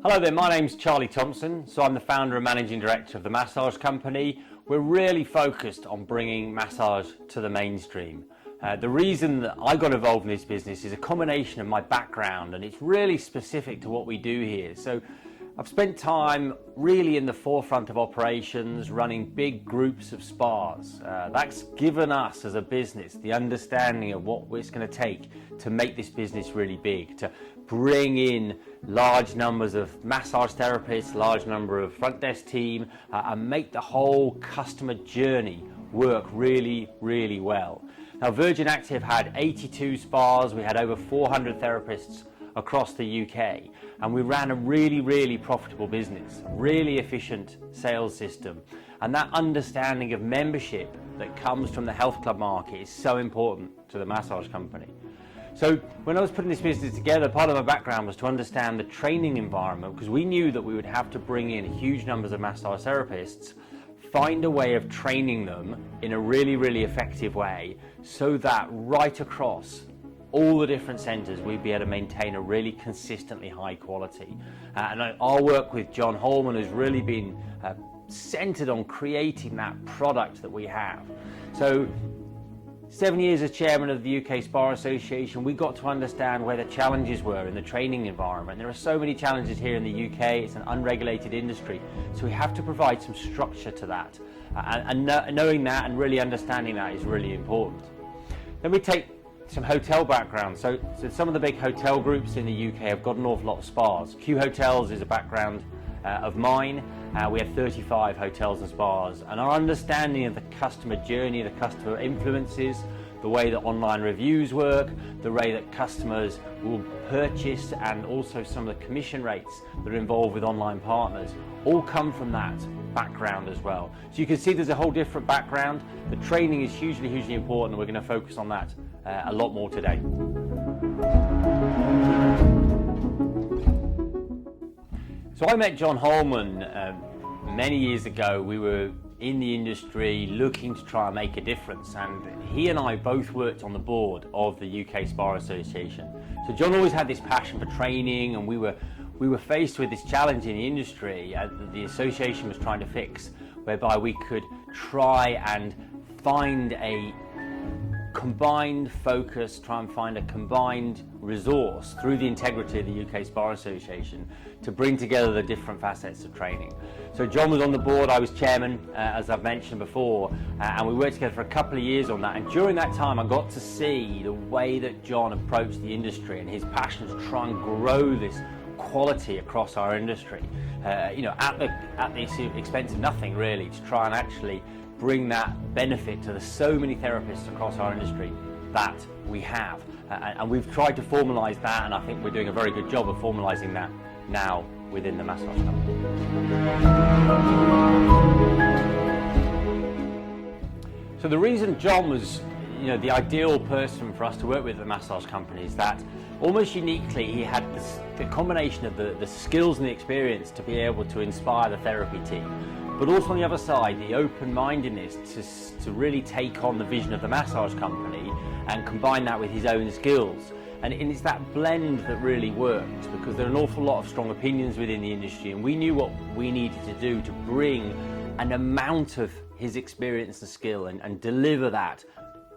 Hello there, my name's Charlie Thompson, so I'm the founder and managing director of the massage company. We're really focused on bringing massage to the mainstream. The reason that I got involved in this business is a combination of my background, and it's really specific to what we do here. So I've spent time really in the forefront of operations, running big groups of spas. That's given us as a business the understanding of what it's going to take to make this business really big, to bring in large numbers of massage therapists, large number of front desk team, and make the whole customer journey work really, really well. Now, Virgin Active had 82 spas, we had over 400 therapists across the UK, and we ran a really, really profitable business, really efficient sales system. And that understanding of membership that comes from the health club market is so important to the massage company. So when I was putting this business together, part of my background was to understand the training environment, because we knew that we would have to bring in huge numbers of massage therapists, find a way of training them in a really, really effective way, so that right across all the different centres we'd be able to maintain a really consistently high quality. And our work with John Holman has really been centred on creating that product that we have. So 7 years as chairman of the UK Spa Association, we got to understand where the challenges were in the training environment. There are so many challenges here in the UK, it's an unregulated industry, so we have to provide some structure to that. And knowing that and really understanding that is really important. Then we take some hotel background. So some of the big hotel groups in the UK have got an awful lot of spas. Q Hotels is a background of mine. We have 35 hotels and spas, and our understanding of the customer journey, the customer influences, the way that online reviews work, the way that customers will purchase, and also some of the commission rates that are involved with online partners, all come from that background as well. So you can see there's a whole different background. The training is hugely, hugely important, and we're going to focus on that a lot more today. So I met John Holman many years ago. We were in the industry looking to try and make a difference, and he and I both worked on the board of the UK Spa Association. So John always had this passion for training, and we were faced with this challenge in the industry that the association was trying to fix, whereby we could try and find a combined focus, try and find a combined resource through the integrity of the UK Spa Association to bring together the different facets of training. So John was on the board, I was chairman, as I've mentioned before, and we worked together for a couple of years on that. And during that time I got to see the way that John approached the industry and his passion to try and grow this quality across our industry, at the expense of nothing really, to try and actually bring that benefit to the so many therapists across our industry that we have. And we've tried to formalise that, and I think we're doing a very good job of formalising that now within the massage company. So the reason John was the ideal person for us to work with at the massage company is that almost uniquely he had the combination of the skills and the experience to be able to inspire the therapy team, but also on the other side the open-mindedness to really take on the vision of the massage company and combine that with his own skills. And it's that blend that really worked, because there are an awful lot of strong opinions within the industry, and we knew what we needed to do to bring an amount of his experience and skill and deliver that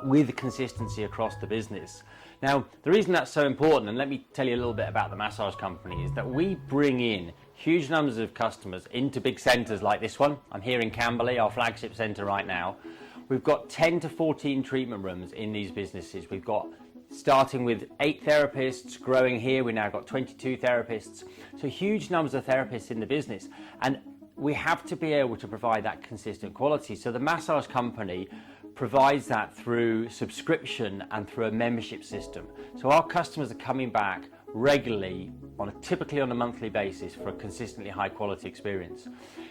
with consistency across the business. Now, the reason that's so important, and let me tell you a little bit about the massage company, is that we bring in huge numbers of customers into big centres like this one. I'm here in Camberley, our flagship centre right now. We've got 10 to 14 treatment rooms in these businesses. We've got, starting with 8 therapists, growing here, we've now got 22 therapists. So huge numbers of therapists in the business. And we have to be able to provide that consistent quality. So the massage company provides that through subscription and through a membership system. So our customers are coming back regularly, typically on a monthly basis, for a consistently high quality experience.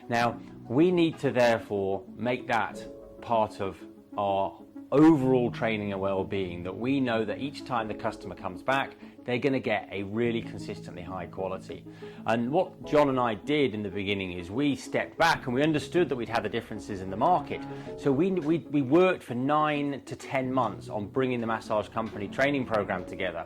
Now, we need to therefore make that part of our overall training and well-being, that we know that each time the customer comes back, they're going to get a really consistently high quality. And what John and I did in the beginning is we stepped back and we understood that we'd had the differences in the market. So we worked for 9 to 10 months on bringing the massage company training program together.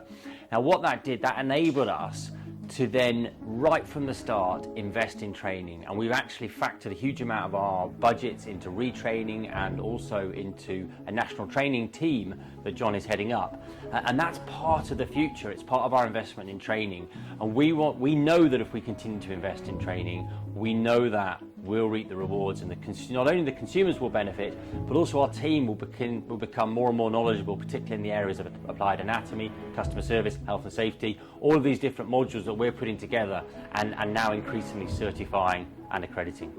Now what that did, that enabled us to then, right from the start, invest in training. And we've actually factored a huge amount of our budgets into retraining and also into a national training team that John is heading up. And that's part of the future. It's part of our investment in training. And we know that if we continue to invest in training, we know that we'll reap the rewards, and not only the consumers will benefit, but also our team will become more and more knowledgeable, particularly in the areas of applied anatomy, customer service, health and safety, all of these different modules that we're putting together and now increasingly certifying and accrediting.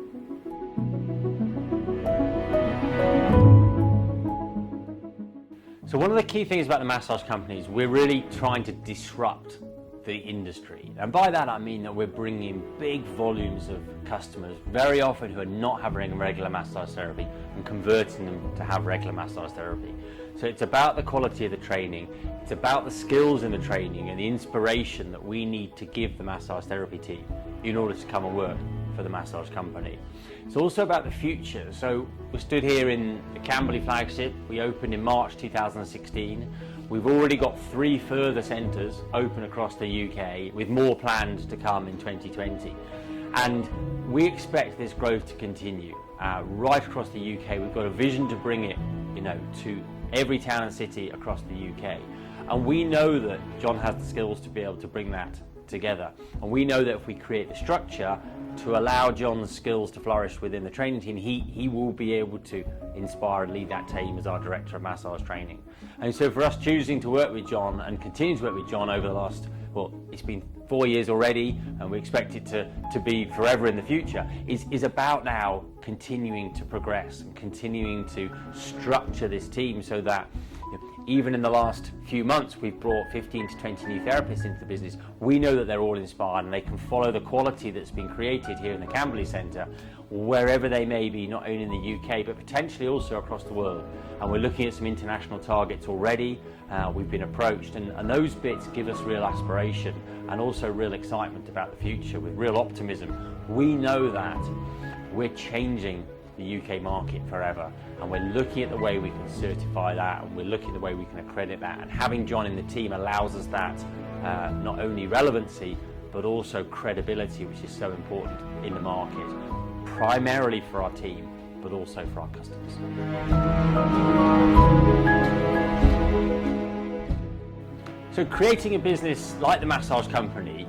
So one of the key things about the massage companies, we're really trying to disrupt the industry. And by that I mean that we're bringing big volumes of customers, very often who are not having regular massage therapy, and converting them to have regular massage therapy. So it's about the quality of the training, it's about the skills in the training and the inspiration that we need to give the massage therapy team in order to come and work for the massage company. It's also about the future. So we stood here in the Camberley flagship. We opened in March 2016. We've already got 3 further centres open across the UK, with more planned to come in 2020. And we expect this growth to continue right across the UK. We've got a vision to bring it, to every town and city across the UK. And we know that John has the skills to be able to bring that together. And we know that if we create the structure to allow John's skills to flourish within the training team, he will be able to inspire and lead that team as our Director of Massage Training. And so for us choosing to work with John and continue to work with John over the last, it's been 4 years already, and we expect it to be forever in the future, is about now continuing to progress and continuing to structure this team so that even in the last few months, we've brought 15 to 20 new therapists into the business. We know that they're all inspired and they can follow the quality that's been created here in the Camberley Centre, wherever they may be, not only in the UK, but potentially also across the world. And we're looking at some international targets already. We've been approached, and those bits give us real aspiration and also real excitement about the future with real optimism. We know that we're changing the UK market forever, and we're looking at the way we can certify that, and we're looking at the way we can accredit that, and having John in the team allows us that not only relevancy but also credibility, which is so important in the market, primarily for our team but also for our customers. So creating a business like the massage company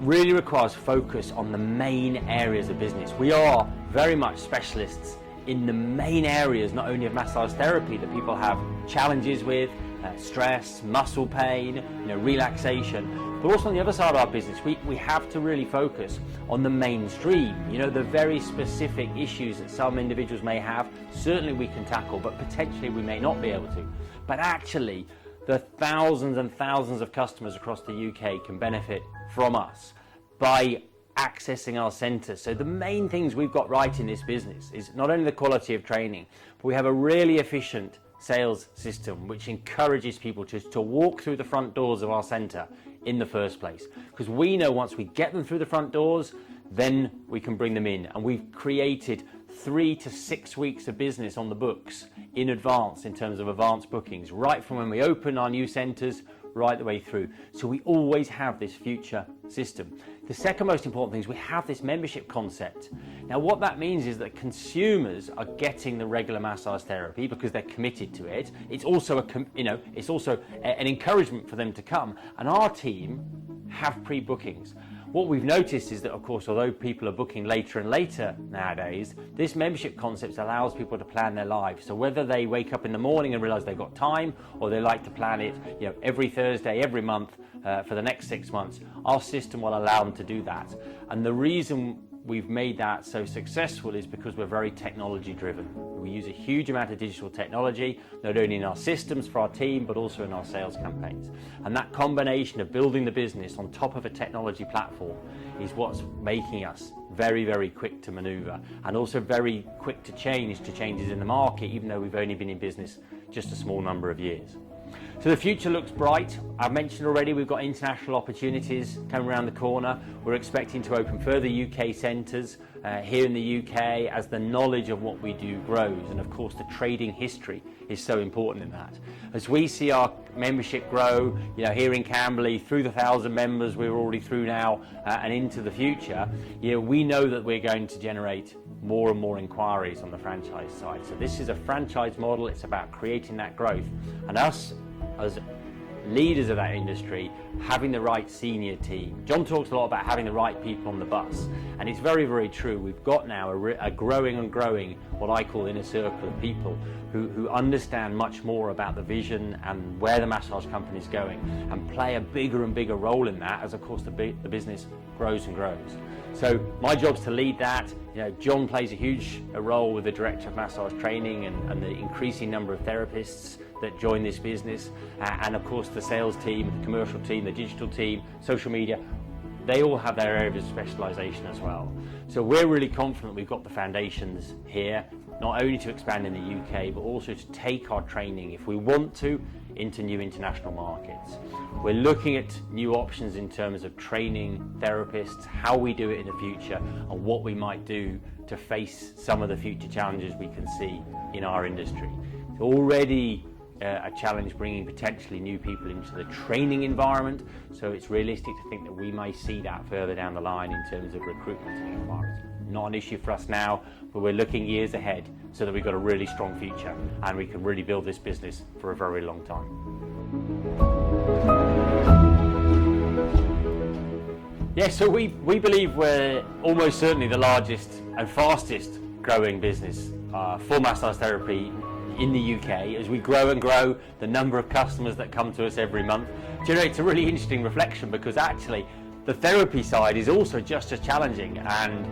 really requires focus on the main areas of business. We are very much specialists in the main areas, not only of massage therapy that people have challenges with, stress, muscle pain, relaxation, but also on the other side of our business, we have to really focus on the mainstream, the very specific issues that some individuals may have. Certainly we can tackle, but potentially we may not be able to. But actually, the thousands and thousands of customers across the UK can benefit from us by accessing our centres. So the main things we've got right in this business is not only the quality of training, but we have a really efficient sales system which encourages people to walk through the front doors of our centre in the first place. Because we know once we get them through the front doors, then we can bring them in. And we've created 3 to 6 weeks of business on the books in advance in terms of advance bookings, right from when we open our new centres right the way through. So we always have this future system. The second most important thing is we have this membership concept. Now what that means is that consumers are getting the regular massage therapy because they're committed to it. It's also an encouragement for them to come, and our team have pre-bookings. What we've noticed is that, of course, although people are booking later and later nowadays, this membership concept allows people to plan their lives. So whether they wake up in the morning and realise they've got time, or they like to plan it, every Thursday, every month for the next 6 months, our system will allow them to do that. And the reason we've made that so successful is because we're very technology driven. We use a huge amount of digital technology, not only in our systems for our team, but also in our sales campaigns. And that combination of building the business on top of a technology platform is what's making us very, very quick to maneuver, and also very quick to changes in the market, even though we've only been in business just a small number of years. So the future looks bright. I've mentioned already we've got international opportunities coming around the corner. We're expecting to open further UK centres here in the UK as the knowledge of what we do grows, and of course the trading history is so important in that. As we see our membership grow, here in Camberley, through the 1,000 members we're already through now and into the future, we know that we're going to generate more and more inquiries on the franchise side. So this is a franchise model. It's about creating that growth, and us as leaders of that industry having the right senior team. John talks a lot about having the right people on the bus, and it's very, very true. We've got now a growing and growing what I call inner circle of people who understand much more about the vision and where the massage company is going, and play a bigger and bigger role in that as of course the business grows and grows. So my job's to lead that. John plays a huge role with the Director of Massage Training and the increasing number of therapists that join this business, and of course the sales team, the commercial team, the digital team, social media, they all have their areas of specialisation as well. So we're really confident we've got the foundations here, not only to expand in the UK, but also to take our training, if we want to, into new international markets. We're looking at new options in terms of training therapists, how we do it in the future, and what we might do to face some of the future challenges we can see in our industry. It's already a challenge bringing potentially new people into the training environment, so it's realistic to think that we may see that further down the line in terms of recruitment environments. Not an issue for us now, but we're looking years ahead so that we've got a really strong future and we can really build this business for a very long time. Yeah, so we believe we're almost certainly the largest and fastest growing business for massage therapy in the UK. As we grow and grow, the number of customers that come to us every month generates a really interesting reflection, because actually the therapy side is also just as challenging. And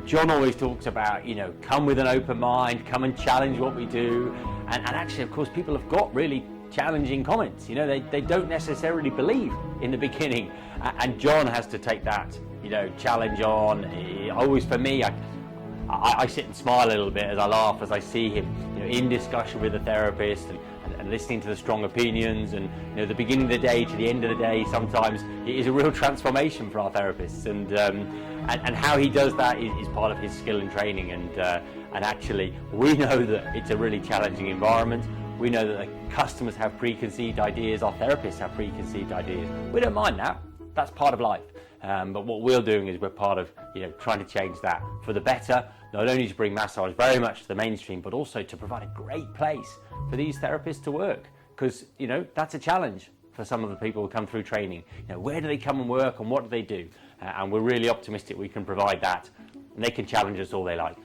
John always talks about, come with an open mind, come and challenge what we do. And actually, of course, people have got really challenging comments. They don't necessarily believe in the beginning. And John has to take that, challenge on. Always for me, I sit and smile a little bit as I laugh as I see him, in discussion with the therapist and listening to the strong opinions, and the beginning of the day to the end of the day sometimes it is a real transformation for our therapists, and how he does that is part of his skill and training, and actually we know that it's a really challenging environment. We know that the customers have preconceived ideas, our therapists have preconceived ideas. We don't mind that, that's part of life. But what we're doing is we're part of trying to change that for the better, not only to bring massage very much to the mainstream, but also to provide a great place for these therapists to work, because that's a challenge for some of the people who come through training. Where do they come and work, and what do they do? And we're really optimistic we can provide that, and they can challenge us all they like.